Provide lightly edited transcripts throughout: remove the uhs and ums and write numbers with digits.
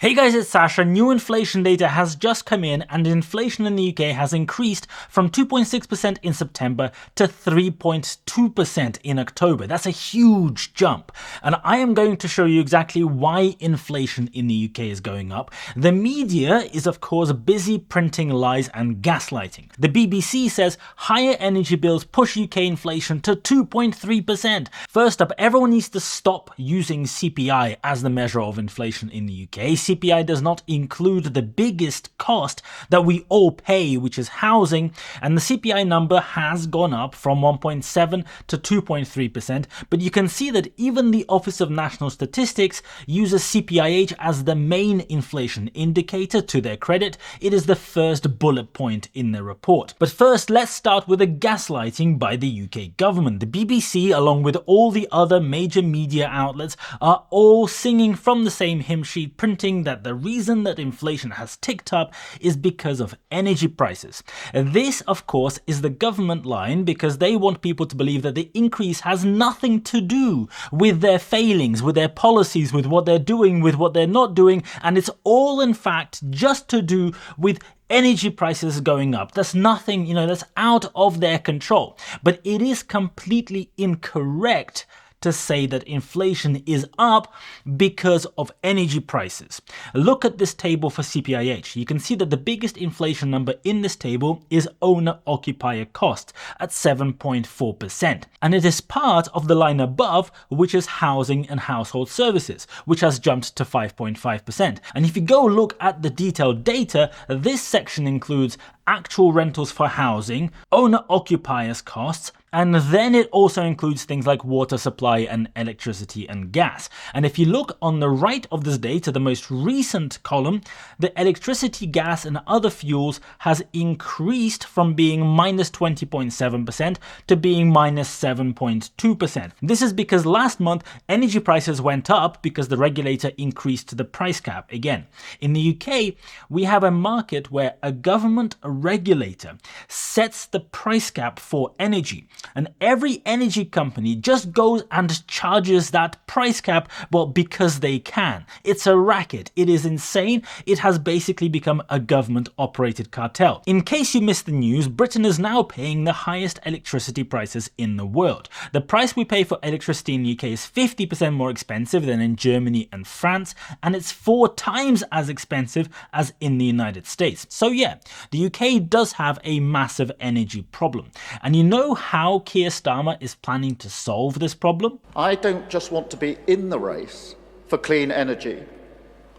Hey guys, it's Sasha. New inflation data has just come in and inflation in the UK has increased from 2.6% in September to 3.2% in October. That's a huge jump. And I am going to show you exactly why inflation in the UK is going up. The media is of course busy printing lies and gaslighting. The BBC says higher energy bills push UK inflation to 2.3%. First up, everyone needs to stop using CPI as the measure of inflation in the UK. CPI does not include the biggest cost that we all pay, which is housing, and the CPI number has gone up from 1.7 to 2.3%, but you can see that even the Office of National Statistics uses CPIH as the main inflation indicator. To their credit, it is the first bullet point in their report. But first, let's start with the gaslighting by the UK government. The BBC, along with all the other major media outlets, are all singing from the same hymn sheet, printing that the reason that inflation has ticked up is because of energy prices. This, of course, is the government line because they want people to believe that the increase has nothing to do with their failings, with their policies, with what they're doing, with what they're not doing, and it's all in fact just to do with energy prices going up. That's nothing, that's out of their control. But it is completely incorrect to say that inflation is up because of energy prices. Look at this table for CPIH. You can see that the biggest inflation number in this table is owner-occupier costs at 7.4%. And it is part of the line above, which is housing and household services, which has jumped to 5.5%. And if you go look at the detailed data, this section includes actual rentals for housing, owner-occupiers costs, and then it also includes things like water supply and electricity and gas. And if you look on the right of this data, the most recent column, the electricity, gas and other fuels has increased from being minus 20.7% to being minus 7.2%. This is because last month energy prices went up because the regulator increased the price cap again. In the UK, we have a market where a government regulator sets the price cap for energy. And every energy company just goes and charges that price cap, well, because they can. It's a racket. It is insane. It has basically become a government-operated cartel. In case you missed the news, Britain is now paying the highest electricity prices in the world. The price we pay for electricity in the UK is 50% more expensive than in Germany and France, and it's 4 times as expensive as in the United States. So yeah, the UK does have a massive energy problem. And you know how Keir Starmer is planning to solve this problem? I don't just want to be in the race for clean energy.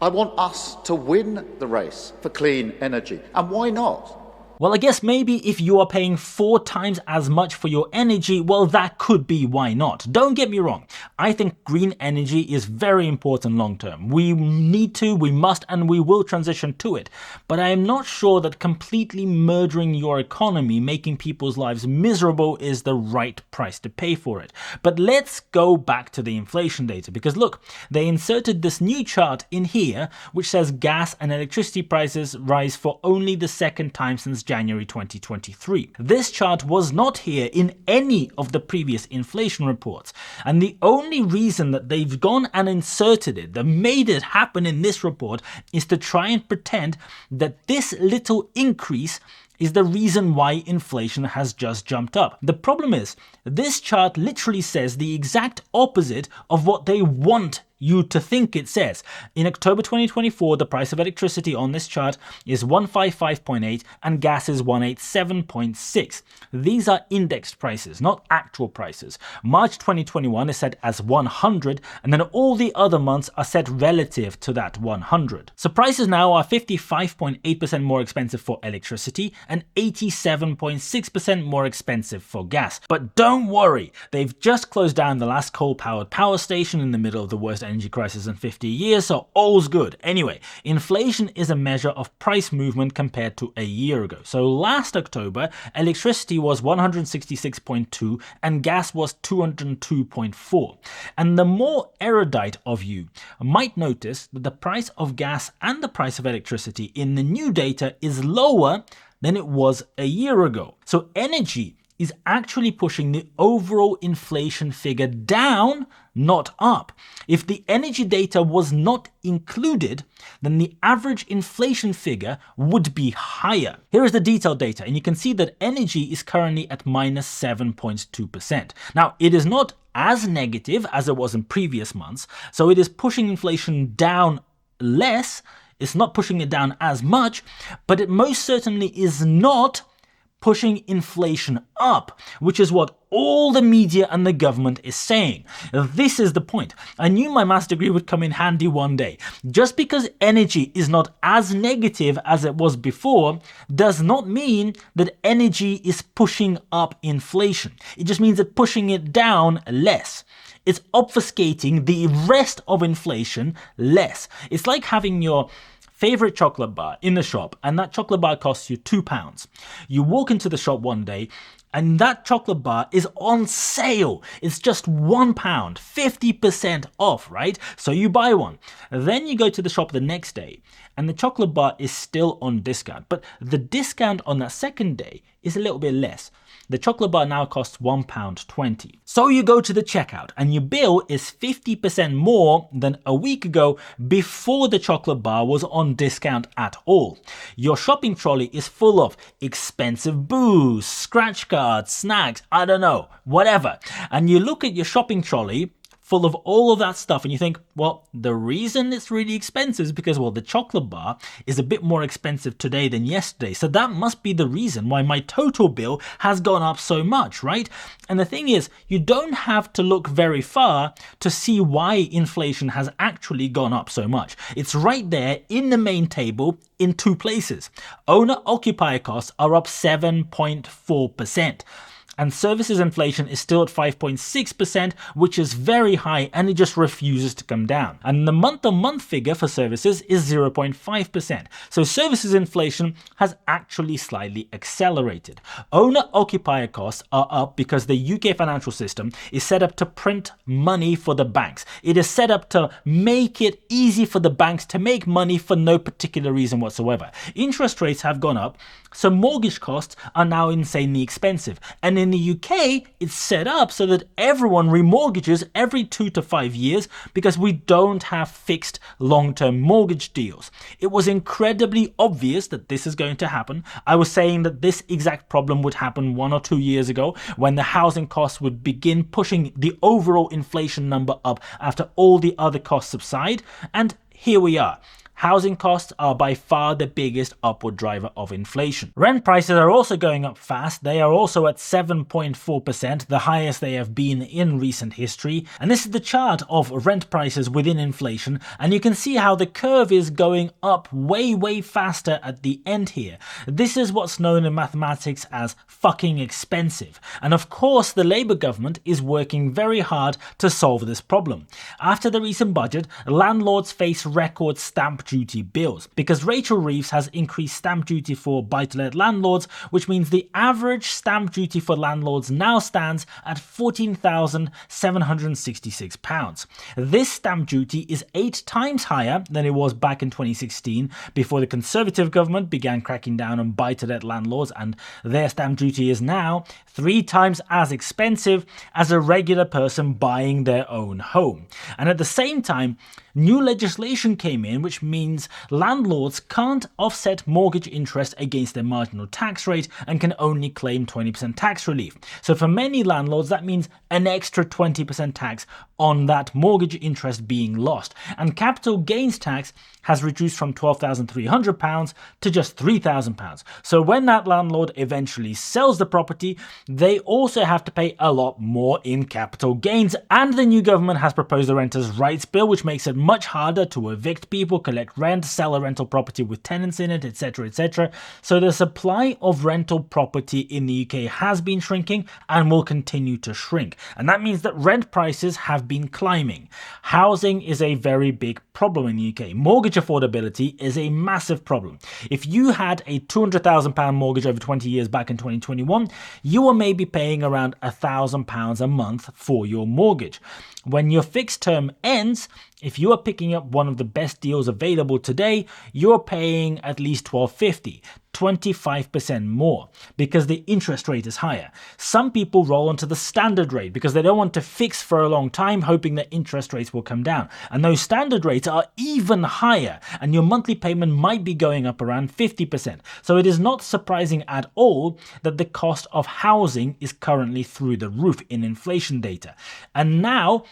I want us to win the race for clean energy. And why not? Well, I guess maybe if you are paying 4 times as much for your energy, well, that could be why not. Don't get me wrong. I think green energy is very important long term. We need to, we must, and we will transition to it. But I am not sure that completely murdering your economy, making people's lives miserable, is the right price to pay for it. But let's go back to the inflation data, because look, they inserted this new chart in here, which says gas and electricity prices rise for only the second time since January 2023. This chart was not here in any of the previous inflation reports, and the only reason that they've gone and inserted it, that made it happen in this report, is to try and pretend that this little increase is the reason why inflation has just jumped up. The problem is, this chart literally says the exact opposite of what they want you to think it says. In October 2024, the price of electricity on this chart is 155.8 and gas is 187.6. These are indexed prices, not actual prices. March 2021 is set as 100, and then all the other months are set relative to that 100. So prices now are 55.8% more expensive for electricity and 87.6% more expensive for gas. But don't worry, they've just closed down the last coal-powered power station in the middle of the worst energy crisis in 50 years, so all's good. Anyway, inflation is a measure of price movement compared to a year ago. So last October, electricity was 166.2 and gas was 202.4. And the more erudite of you might notice that the price of gas and the price of electricity in the new data is lower than it was a year ago. So energy is actually pushing the overall inflation figure down, not up. If the energy data was not included, then the average inflation figure would be higher. Here is the detailed data, and you can see that energy is currently at minus 7.2%. Now, it is not as negative as it was in previous months, so it is pushing inflation down less. It's not pushing it down as much, but it most certainly is not pushing inflation up, which is what all the media and the government is saying. This is the point. I knew my master's degree would come in handy one day. Just because energy is not as negative as it was before does not mean that energy is pushing up inflation. It just means that pushing it down less. It's obfuscating the rest of inflation less. It's like having your favorite chocolate bar in the shop, and that chocolate bar costs you £2. You walk into the shop one day and that chocolate bar is on sale. It's just £1, 50% off, right? So you buy one. Then you go to the shop the next day and the chocolate bar is still on discount, but the discount on that second day is a little bit less. The chocolate bar now costs £1.20. So you go to the checkout and your bill is 50% more than a week ago before the chocolate bar was on discount at all. Your shopping trolley is full of expensive booze, scratch cards, snacks, I don't know, whatever. And you look at your shopping trolley full of all of that stuff and you think, well, the reason it's really expensive is because, well, the chocolate bar is a bit more expensive today than yesterday. So that must be the reason why my total bill has gone up so much, right? And the thing is, you don't have to look very far to see why inflation has actually gone up so much. It's right there in the main table in two places. Owner-occupier costs are up 7.4%. And services inflation is still at 5.6%, which is very high and it just refuses to come down. And the month-on-month figure for services is 0.5%. So services inflation has actually slightly accelerated. Owner-occupier costs are up because the UK financial system is set up to print money for the banks. It is set up to make it easy for the banks to make money for no particular reason whatsoever. Interest rates have gone up, so mortgage costs are now insanely expensive. And in the UK, it's set up so that everyone remortgages every 2 to 5 years because we don't have fixed long-term mortgage deals. It was incredibly obvious that this is going to happen. I was saying that this exact problem would happen 1 or 2 years ago when the housing costs would begin pushing the overall inflation number up after all the other costs subside. And here we are. Housing costs are by far the biggest upward driver of inflation. Rent prices are also going up fast. They are also at 7.4%, the highest they have been in recent history. And this is the chart of rent prices within inflation. And you can see how the curve is going up way faster at the end here. This is what's known in mathematics as fucking expensive. And of course, the Labour government is working very hard to solve this problem. After the recent budget, landlords face record stamp duty bills because Rachel Reeves has increased stamp duty for buy-to-let landlords, which means the average stamp duty for landlords now stands at £14,766. This stamp duty is 8 times higher than it was back in 2016 before the Conservative government began cracking down on buy-to-let landlords, and their stamp duty is now 3 times as expensive as a regular person buying their own home. And at the same time, new legislation came in which means landlords can't offset mortgage interest against their marginal tax rate and can only claim 20% tax relief. So for many landlords, that means an extra 20% tax on that mortgage interest being lost. And capital gains tax has reduced from £12,300 to just £3,000. So when that landlord eventually sells the property, they also have to pay a lot more in capital gains. And the new government has proposed a renters' rights bill, which makes it much harder to evict people, collect rent, sell a rental property with tenants in it, etc., etc. So the supply of rental property in the UK has been shrinking and will continue to shrink. And that means that rent prices have been climbing. Housing is a very big problem in the UK. Mortgage affordability is a massive problem. If you had a £200,000 mortgage over 20 years back in 2021, you were maybe paying around £1,000 a month for your mortgage. When your fixed term ends, If you are picking up one of the best deals available today, you're paying at least $12.50, 25% more, because the interest rate is higher. Some people roll onto the standard rate because they don't want to fix for a long time, hoping that interest rates will come down. And those standard rates are even higher, and your monthly payment might be going up around 50%. So it is not surprising at all that the cost of housing is currently through the roof in inflation data. And now,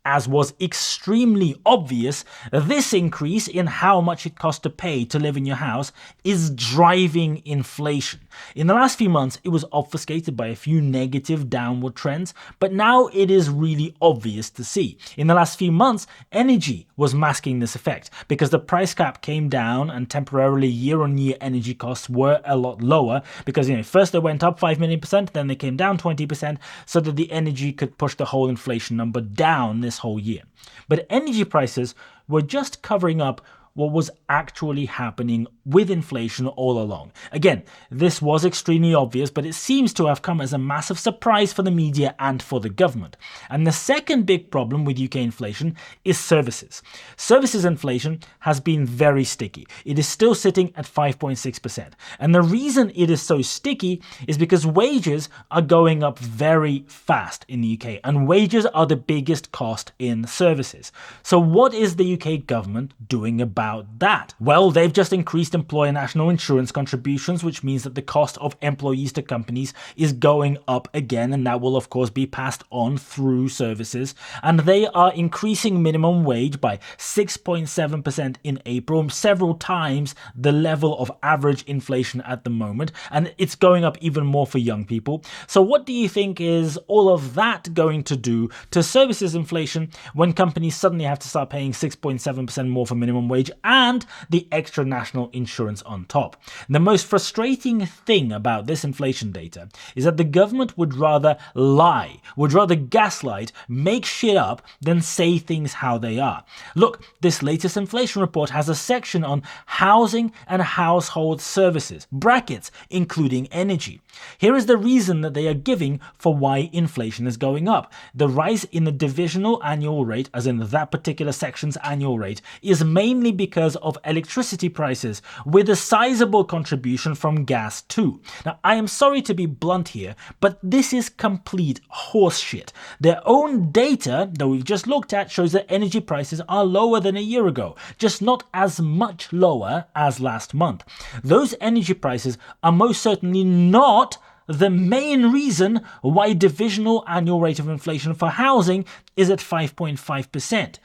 as was extremely obvious, this increase in how much it costs to pay to live in your house is driving inflation. In the last few months, it was obfuscated by a few negative downward trends, but now it is really obvious to see. In the last few months, energy was masking this effect because the price cap came down and temporarily year-on-year energy costs were a lot lower because, first they went up 5 million percent, then they came down 20%, so that the energy could push the whole inflation number down this whole year. But energy prices were just covering up what was actually happening with inflation all along. Again, this was extremely obvious, but it seems to have come as a massive surprise for the media and for the government. And the second big problem with UK inflation is services. Services inflation has been very sticky. It is still sitting at 5.6%. And the reason it is so sticky is because wages are going up very fast in the UK, and wages are the biggest cost in services. So what is the UK government doing about that? Well, they've just increased employer national insurance contributions, which means that the cost of employees to companies is going up again, and that will of course be passed on through services. And they are increasing minimum wage by 6.7% in April, several times the level of average inflation at the moment, and it's going up even more for young people. So what do you think is all of that going to do to services inflation when companies suddenly have to start paying 6.7% more for minimum wage and the extra national insurance on top? The most frustrating thing about this inflation data is that the government would rather lie, would rather gaslight, make shit up than say things how they are. Look, this latest inflation report has a section on housing and household services, brackets, including energy. Here is the reason that they are giving for why inflation is going up. The rise in the divisional annual rate, as in that particular section's annual rate, is mainly because of electricity prices, with a sizable contribution from gas too. Now, I am sorry to be blunt here, but this is complete horseshit. Their own data that we've just looked at shows that energy prices are lower than a year ago, just not as much lower as last month. Those energy prices are most certainly not the main reason why divisional annual rate of inflation for housing is at 5.5%.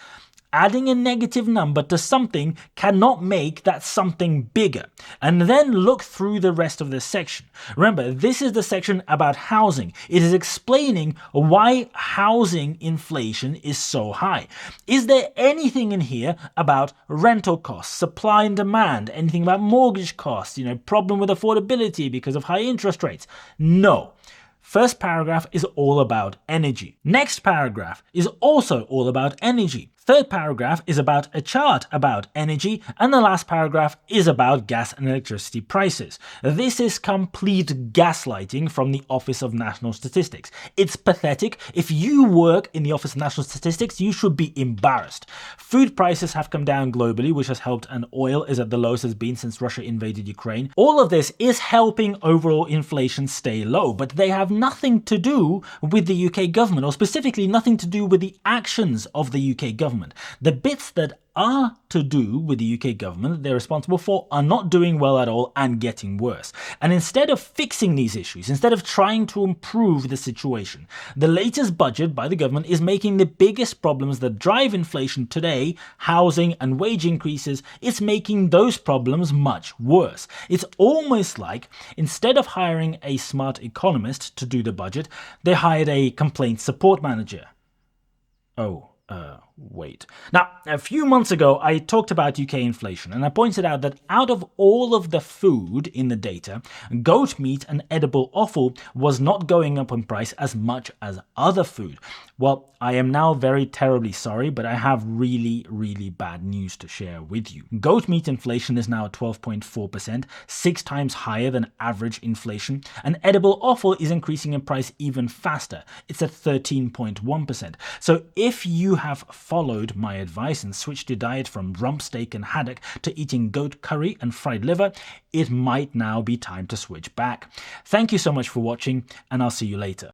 Adding a negative number to something cannot make that something bigger. And then look through the rest of this section. Remember, this is the section about housing. It is explaining why housing inflation is so high. Is there anything in here about rental costs, supply and demand, anything about mortgage costs, problem with affordability because of high interest rates? No. First paragraph is all about energy. Next paragraph is also all about energy. Third paragraph is about a chart about energy, and the last paragraph is about gas and electricity prices. This is complete gaslighting from the Office of National Statistics. It's pathetic. If you work in the Office of National Statistics, you should be embarrassed. Food prices have come down globally, which has helped, and oil is at the lowest it's been since Russia invaded Ukraine. All of this is helping overall inflation stay low, but they have nothing to do with the UK government, or specifically nothing to do with the actions of the UK government. The bits that are to do with the UK government that they're responsible for are not doing well at all and getting worse. And instead of fixing these issues, instead of trying to improve the situation, the latest budget by the government is making the biggest problems that drive inflation today, housing and wage increases, it's making those problems much worse. It's almost like instead of hiring a smart economist to do the budget, they hired a complaint support manager. Wait. Now, a few months ago, I talked about UK inflation, and I pointed out that out of all of the food in the data, goat meat and edible offal was not going up in price as much as other food. Well, I am now very terribly sorry, but I have really, really bad news to share with you. Goat meat inflation is now at 12.4%, 6 times higher than average inflation, and edible offal is increasing in price even faster. It's at 13.1%. So if you have followed my advice and switched your diet from rump steak and haddock to eating goat curry and fried liver, it might now be time to switch back. Thank you so much for watching, and I'll see you later.